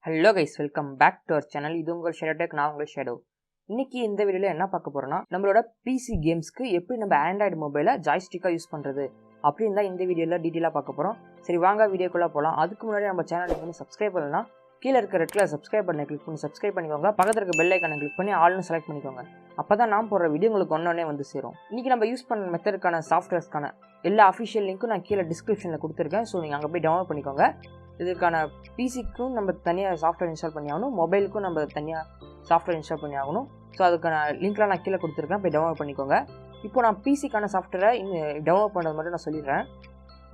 Hello guys, welcome back to our channel. இது உங்கள் shadow tech, நான் உங்கள் ஷேடோ. இன்னைக்கு இந்த வீடியோவில் என்ன பார்க்க போகிறோம்னா, நம்மளோட பிசி கேம்ஸ்க்கு எப்படி நம்ம ஆண்ட்ராய்டு மொபைலை ஜாய்ஸ்டிக்காக யூஸ் பண்ணுறது அப்படின்னு தான் இந்த வீடியோவில் டீட்டெயிலாக பார்க்க போகிறோம். சரி வாங்க வீடியோக்குள்ளே போகலாம். அதுக்கு முன்னாடி நம்ம சேனலுக்கு வந்து சப்ஸ்கிரைப் பண்ணலாம். கீழே இருக்க ரெட்டில் சப்ஸ்கிரைப் பண்ணி கிளிக் பண்ணி சப்ஸ்கிரைப் பண்ணிக்கோங்க. பக்கத்தில் இருக்க பெல் ஐக்கானை கிளிக் பண்ணி ஆல்னு செலக்ட் பண்ணிக்கோங்க. அப்போ தான் நான் போடுற வீடியோ உங்களுக்கு ஒன்றே வந்து சேரும். இன்றைக்கி நம்ம யூஸ் பண்ண மெத்தடுக்கான சாஃப்ட்வேர்ஸ்க்கான எல்லா அஃபிஷியல் லிங்க்கும் நான் கீழே டிஸ்கிரிப்ஷனில் கொடுத்துருக்கேன். ஸோ நீங்கள் அங்கே போய் டவுன்லோட் பண்ணிக்கோங்க. இதுக்கான பிசிக்கும் நம்ம தனியாக சாஃப்ட்வேர் இன்ஸ்டால் பண்ணி ஆகணும், மொபைலுக்கும் நம்ம தனியாக சாஃப்ட்வேர் இன்ஸ்டால் பண்ணி ஆகணும். ஸோ அதுக்கான லிங்க்லாம் நான் கீழே கொடுத்துருக்கேன், போய் டவுன்லோட் பண்ணிக்கோங்க. இப்போ நான் பிசிக்கான சாஃப்ட்வேரை டவுன்லோட் பண்ணுறது மட்டும் நான் சொல்லிடுறேன்.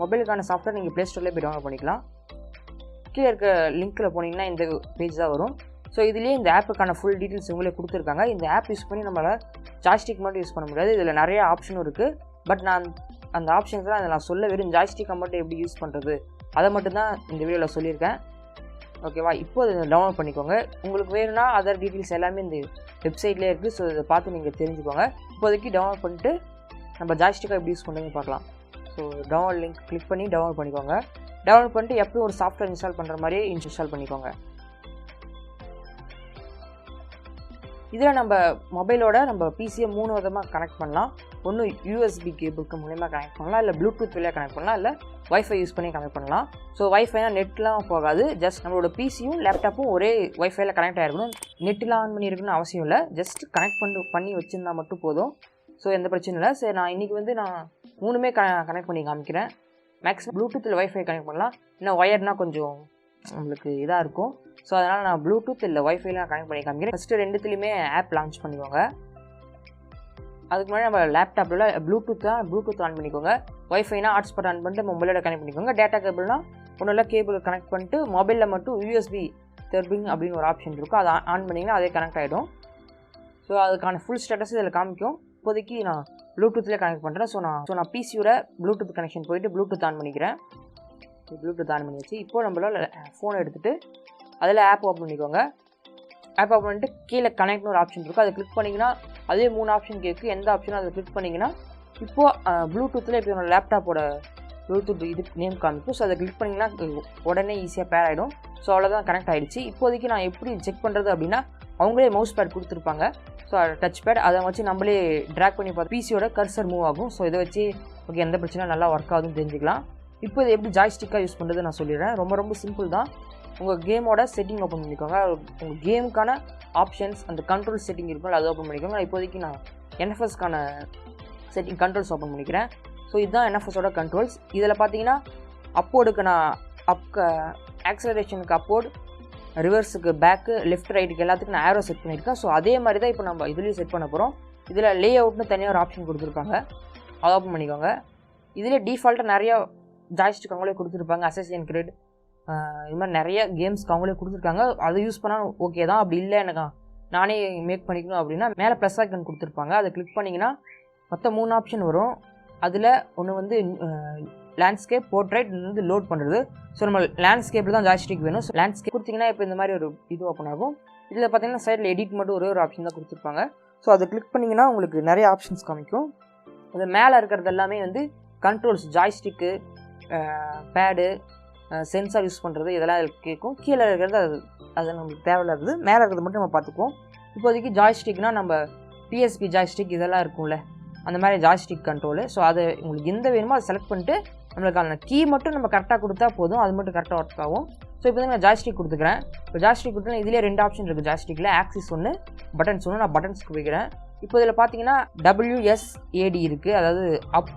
மொபைலுக்கான சாஃப்ட்வேர் நீங்கள் ப்ளே ஸ்டோர்லேயே போய் டவுன்லோட் பண்ணிக்கலாம். கீழே இருக்க லிங்க்கில் போனீங்கன்னா இந்த பேஜ் தான் வரும். ஸோ இதுலேயே இந்த ஆப்புக்கான ஃபுல் டீட்டெயில்ஸ் உங்களே கொடுத்துருக்காங்க. இந்த ஆப் யூஸ் பண்ணி நம்மளால் ஜாய்ஸ்டிக் மட்டும் யூஸ் பண்ண முடியாது, இதில் நிறைய ஆப்ஷனும் இருக்குது. பட் நான் அந்த ஆப்ஷன்ஸ்லாம் அதை நான் சொல்ல வெறும் ஜாய்ஸ்டிக்கை மட்டும் எப்படி யூஸ் பண்ணுறது அதை மட்டும்தான் இந்த வீடியோவில் சொல்லியிருக்கேன். ஓகேவா, இப்போ அதை டவுன்லோட் பண்ணிக்கோங்க. உங்களுக்கு வேணும்னா அதர் டீட்டெயில்ஸ் எல்லாமே இந்த வெப்சைட்லேயே இருக்குது. ஸோ இதை பார்த்து நீங்கள் தெரிஞ்சுக்கோங்க. இப்போதைக்கு டவுன்லோட் பண்ணிட்டு நம்ம ஜாய்ஸ்டிக்காக எப்படி யூஸ் பண்ணுறதுன்னு பார்க்கலாம். ஸோ டவுன்லோட் லிங்க் கிளிக் பண்ணி டவுன்லோட் பண்ணிக்கோங்க. டவுன்லோட் பண்ணிட்டு எப்பயும் ஒரு சாஃப்ட்வேர் இன்ஸ்டால் பண்ணுற மாதிரியே இன்ஸ்டால் பண்ணிக்கோங்க. இதில் நம்ம மொபைலோட நம்ம பிசியை 3 விதமாக கனெக்ட் பண்ணலாம். ஒன்று யூஎஸ்பி கேபிளுக்கு மூலமாக கனெக்ட் பண்ணலாம், இல்லை ப்ளூடூத் வழியாக கனெக்ட் பண்ணலாம், இல்லை வைஃபை யூஸ் பண்ணி கனெக்ட் பண்ணலாம். ஸோ வைஃபைனா நெட்லாம் போகாது, ஜஸ்ட் நம்மளோட பிசியும் லேப்டாப்பும் ஒரே வைஃபைல கனெக்ட் ஆகிருக்கணும். நெட்லாம் ஆன் பண்ணியிருக்குன்னு அவசியம் இல்லை, ஜஸ்ட் கனெக்ட் பண்ணி வச்சுருந்தா மட்டும் போதும். ஸோ எந்த பிரச்சனையும் இல்லை. சரி, நான் இன்றைக்கி வந்து நான் 3மே கனெக்ட் பண்ணி காமிக்கிறேன். மேக்ஸிமம் ப்ளூடூத்தில் வைஃபை கனெக்ட் பண்ணலாம், இன்னும் ஒயர்னால் கொஞ்சம் உங்களுக்கு இதாக இருக்கும். ஸோ அதனால் நான் ப்ளூடூத் இல்லை வைஃபைலாம் கனெக்ட் பண்ணி காமிக்கிறேன். ஃபஸ்ட்டு ரெண்டுத்துலேயுமே ஆப் லான்ச் பண்ணிக்கோங்க. அதுக்கு முன்னாடி நம்ம லேப்டாப்பில் ப்ளூடூத் ஆன் பண்ணிக்கோங்க. வைஃபைனா ஹாட்ஸ்பாட் ஆன் பண்ணிட்டு மொபைலோட கனெக்ட் பண்ணிக்கோங்க. டேட்டா கேபிள்னா ஒன்றும் இல்லை, கேபிள் கனெக்ட் பண்ணிட்டு மொபைலில் மட்டும் யூஎஸ்பி தெர்பிங் அப்படின்னு ஒரு ஆப்ஷன் இருக்கும், அதை ஆன் பண்ணிங்கன்னா அதே கனெக்ட் ஆகிடும். ஸோ அதுக்கான ஃபுல் ஸ்டேட்டஸ் இதில் காமிக்கும். இப்போதைக்கு நான் ப்ளூடூத்லேயே கனெக்ட் பண்ணுறேன். ஸோ நான் பிசியோட ப்ளூடூத் கனெக்ஷன் போயிட்டு ப்ளூடூத் ஆன் பண்ணிக்கிறேன். ப்ளூடூத் ஆன் பண்ணி வச்சு இப்போ நம்மளால் ஃபோனை எடுத்துகிட்டு அதில் ஆப் ஓப்பன் பண்ணிக்கோங்க. ஆப் ஓப்பன் பண்ணிட்டு கீழே கனெக்ட்னு ஒரு ஆப்ஷன் இருக்கும், அதை கிளிக் பண்ணிங்கன்னா அதே 3 ஆப்ஷன் கேட்கும். எந்த ஆப்ஷனும் அதை கிளிக் பண்ணிங்கன்னா இப்போது ப்ளூடூத்தில் இப்போ என்னோடய லேப்டாப்போட ப்ளூடூத் இது நேம் காமிக்கும். ஸோ அதை கிளிக் பண்ணிங்கன்னா உடனே ஈஸியாக பேர் ஆகிடும். ஸோ அவ்வளோதான், கனெக்ட் ஆகிடுச்சு. இப்போதைக்கு நான் எப்படி செக் பண்ணுறது அப்படின்னா, அவங்களே மவுஸ் பேட் கொடுத்துருப்பாங்க. ஸோ டச் பேட் அதை வச்சு நம்மளே ட்ராக் பண்ணி பார்த்து பிசியோட கர்சர் மூவ் ஆகும். ஸோ இதை வச்சு ஓகே எந்த பிரச்சனையும் நல்லா ஒர்க் ஆகுதுன்னு தெரிஞ்சுக்கலாம். இப்போ இதை எப்படி ஜாய்ஸ்டிக்காக யூஸ் பண்ணுறது நான் சொல்லிடுறேன். ரொம்ப சிம்பிள் தான். உங்கள் கேமோட செட்டிங் ஓப்பன் பண்ணிக்கோங்க. உங்கள் கேமுக்கான ஆப்ஷன்ஸ் அந்த கண்ட்ரோல் செட்டிங் இருக்கும்ல, அதை ஓப்பன் பண்ணிக்கோங்க. இப்போதைக்கு நான் என்எஃப்எஸ்க்கான செட்டிங் கண்ட்ரோல்ஸ் ஓப்பன் பண்ணிக்கிறேன். ஸோ இதுதான் என்எஃப்எஸோட கண்ட்ரோல்ஸ். இதில் பார்த்தீங்கன்னா அப்போர்டுக்கு நான் ஆக்சலரேஷனுக்கு அப்போர்டு, ரிவர்ஸுக்கு பேக்கு, லெஃப்ட் ரைட்டுக்கு எல்லாத்துக்கும் நான் ஆரோ செட் பண்ணியிருக்கேன். ஸோ அதே மாதிரி தான் இப்போ நம்ம இதுலேயும் செட் பண்ண போகிறோம். இதில் லே அவுட்னு தனியாக ஒரு ஆப்ஷன் கொடுத்துருப்பாங்க, அதை ஓப்பன் பண்ணிக்கோங்க. இதில் டிஃபால்ட்டாக நிறையா ஜாய்ஸ்டிக் அவங்களே கொடுத்துருப்பாங்க. அசசின் கிரீட் இது மாதிரி நிறைய கேம்ஸ்க்கு அவங்களே கொடுத்துருக்காங்க. அதை யூஸ் பண்ணால் ஓகே தான். அப்படி இல்லை எனக்கு நானே மேக் பண்ணிக்கணும் அப்படின்னா மேலே ப்ளஸ் ஐக்கன் கொடுத்துருப்பாங்க, அதை கிளிக் பண்ணிங்கன்னா மொத்தம் 3 ஆப்ஷன் வரும். அதில் ஒன்று வந்து லேண்ட்ஸ்கேப், போர்ட்ரைட், வந்து லோட் பண்ணுறது. ஸோ நம்ம லேண்ட்ஸ்கேப்பில் தான் ஜாய்ஸ்டிக் வேணும். ஸோ லேண்ட்ஸ்கேப் கொடுத்தீங்கன்னா இப்போ இந்த மாதிரி ஒரு இது ஓப்பன் ஆகும். இதில் பார்த்தீங்கன்னா சைடில் எடிட் மட்டும் ஒரே ஒரு ஆப்ஷன் தான் கொடுத்துருப்பாங்க. ஸோ அதை கிளிக் பண்ணிங்கன்னா உங்களுக்கு நிறைய ஆப்ஷன்ஸ் காமிக்கும். அது மேலே இருக்கிறது எல்லாமே வந்து controls, joystick, pad, sensor use பண்ணுறது இதெல்லாம் அதில் கேட்கும். கீழே இருக்கிறது அது நம்மளுக்கு தேவையில்லாதது, மேலே இருக்கிறது மட்டும் நம்ம பார்த்துக்குவோம். இப்போதைக்கு ஜாய்ஸ்டிக்னால் நம்ம பிஎஸ்பி ஜாய்ஸ்டிக் இதெல்லாம் இருக்கும்ல, அந்த மாதிரி ஜாய்ஸ்டிக் கண்ட்ரோலு. ஸோ அதை உங்களுக்கு எந்த வேணுமோ அதை செலக்ட் பண்ணிட்டு நம்மளுக்கான கீ மட்டும் நம்ம கரெக்டாக கொடுத்தா போதும், அது மட்டும் கரெக்டாக ஒர்க் ஆகும். ஸோ இப்போ வந்து நான் ஜாய்ஸ்டிக் கொடுத்துக்கிறேன். இப்போ ஜாய்ஸ்டிக் கொடுத்தா இதிலே 2 ஆப்ஷன் இருக்குது ஜாய்ஸ்டிக்கில், ஆக்சிஸ் ஒன்று, பட்டன்ஸ் ஒன்று. நான் பட்டன்ஸ்க்கு போய்க்கிறேன். இப்போ இதில் பார்த்தீங்கன்னா WSAD இருக்குது, அதாவது அப்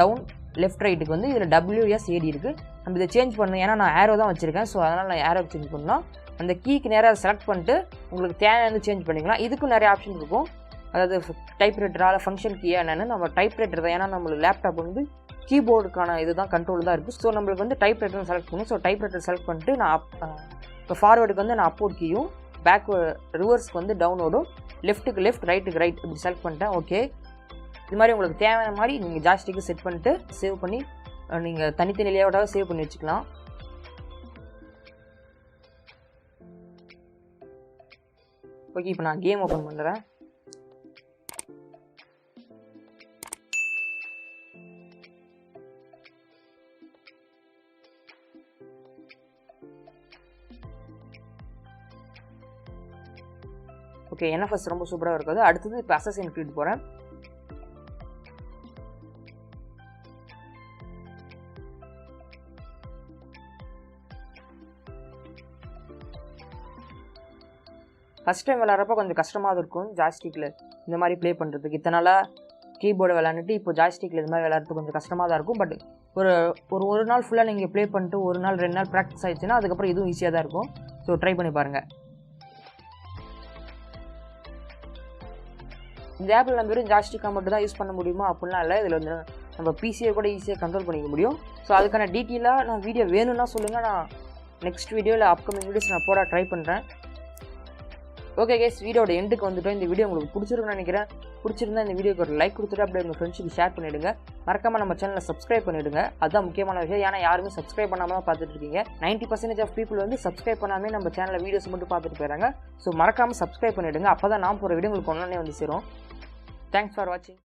டவுன் லெஃப்ட் ரைட்டுக்கு வந்து இதில் WSAD இருக்குது. நம்ம இதை சேஞ்ச் பண்ணணும், ஏன்னா நான் ஏரோ தான் வச்சுருக்கேன். ஸோ அதனால் நான் ஏரோ சேஞ்ச் பண்ணலாம். அந்த கீக்கு நேராக செலக்ட் பண்ணிட்டு உங்களுக்கு தேவையானது சேஞ்ச் பண்ணிக்கலாம். இதுக்கும் நிறைய ஆப்ஷன் இருக்கும். அதாவது டைப்ரைட்டரால் ஃபங்க்ஷன் கீயாக என்னென்னு நம்ம டைப்ரைட்டர் தான், ஏன்னா நம்மளுக்கு லேப்டாப் வந்து கீபோர்டுக்கான இது தான் கண்ட்ரோல் தான் இருக்குது. ஸோ நம்மளுக்கு வந்து டைப்ரைட்டர் செலக்ட் பண்ணணும். ஸோ டைப்ரைட்டர் செலக்ட் பண்ணிட்டு நான் இப்போ ஃபார்வேர்டுக்கு வந்து நான் அப்போர்ட் கீயும், ரிவர்ஸ்க்கு வந்து டவுனோடும், லெஃப்ட்டுக்கு லெஃப்ட், ரைட்டுக்கு ரைட் இப்படி செலக்ட் பண்ணிட்டேன். ஓகே, இது மாதிரி உங்களுக்கு தேவையான மாதிரி நீங்கள் ஜாய்ஸ்டிக்கு செட் பண்ணிட்டு சேவ் பண்ணி நீங்கள் தனித்தனி லேஅவுட்டாக சேவ் பண்ணி வச்சுக்கலாம். ஓகே, இப்போ நான் கேம் ஓப்பன் பண்ணுறேன். ஓகே, NFS ரொம்ப சூப்பராக இருக்குது. அடுத்தது இப்போ Assassin's Creed போகிறேன். ஃபஸ்ட் டைம் விளாட்றப்ப கொஞ்சம் கஷ்டமாக இருக்கும் ஜாய்ஸ்டிக்கில் இந்த மாதிரி ப்ளே பண்ணுறதுக்கு. இத்தனை நாளாக கீபோர்டை விளாண்டுட்டு இப்போ ஜாய்ஸ்டிக்கில் இது மாதிரி விளாட்றதுக்கு கொஞ்சம் கஷ்டமாக தான் இருக்கும். பட் ஒரு நாள் ஃபுல்லாக நீங்கள் ப்ளே பண்ணிட்டு 1 நாள் 2 நாள் ப்ராக்டிஸ் ஆகிடுச்சுன்னா அதுக்கப்புறம் இதுவும் ஈஸியாக தான் இருக்கும். ஸோ ட்ரை பண்ணி பாருங்கள். இந்த ஆப்பில் நம்ம வெறும் ஜாய்ஸ்டிக்காக மட்டும் தான் யூஸ் பண்ண முடியுமா அப்படிலாம் இல்லை. இதில் வந்து நம்ம பிசியை கூட ஈஸியாக கண்ட்ரோல் பண்ணிக்க முடியும். ஸோ அதுக்கான டீட்டெயிலாக நான் வீடியோ வேணும்னா சொல்லுங்கள், நான் நெக்ஸ்ட் வீடியோவில் அப்கமிங் வீடியோஸ் நான் போட ட்ரை பண்ணுறேன். ஓகே கேஸ், வீடியோட எண்டுக்கு வந்துட்டோம். இந்த வீடியோ உங்களுக்கு பிடிச்சிருக்குன்னு நினைக்கிறேன். பிடிச்சிருந்தா இந்த வீடியோக்கு ஒரு லைக் கொடுத்துட்டு அப்படியே உங்கள் ஃப்ரெண்ட்ஸுக்கு ஷேர் பண்ணிவிடுங்க. மறக்காமல் நம்ம சேனலை சப்ஸ்கிரைப் பண்ணிவிடுங்க. அதுதான் முக்கியமான விஷயம். ஏன்னா யாருமே சப்ஸ்கிரைப் பண்ணாமல் பார்த்துட்டு இருக்கீங்க. 90% ஆஃப் பீப்புள் வந்து சப்ஸ்கிரைப் பண்ணாமல் நம்ம சேனலில் வீடியோஸ் மட்டும் பார்த்துட்டு போயிடறாங்க. ஸோ மறக்காமல் சப்ஸ்கிரைப் பண்ணிவிடுங்க. அப்போ தான் நான் போகிற வீடியோ உங்களுக்கு ஒன்றே வந்து சேரும். தேங்க்ஸ் ஃபார் வாட்சிங்.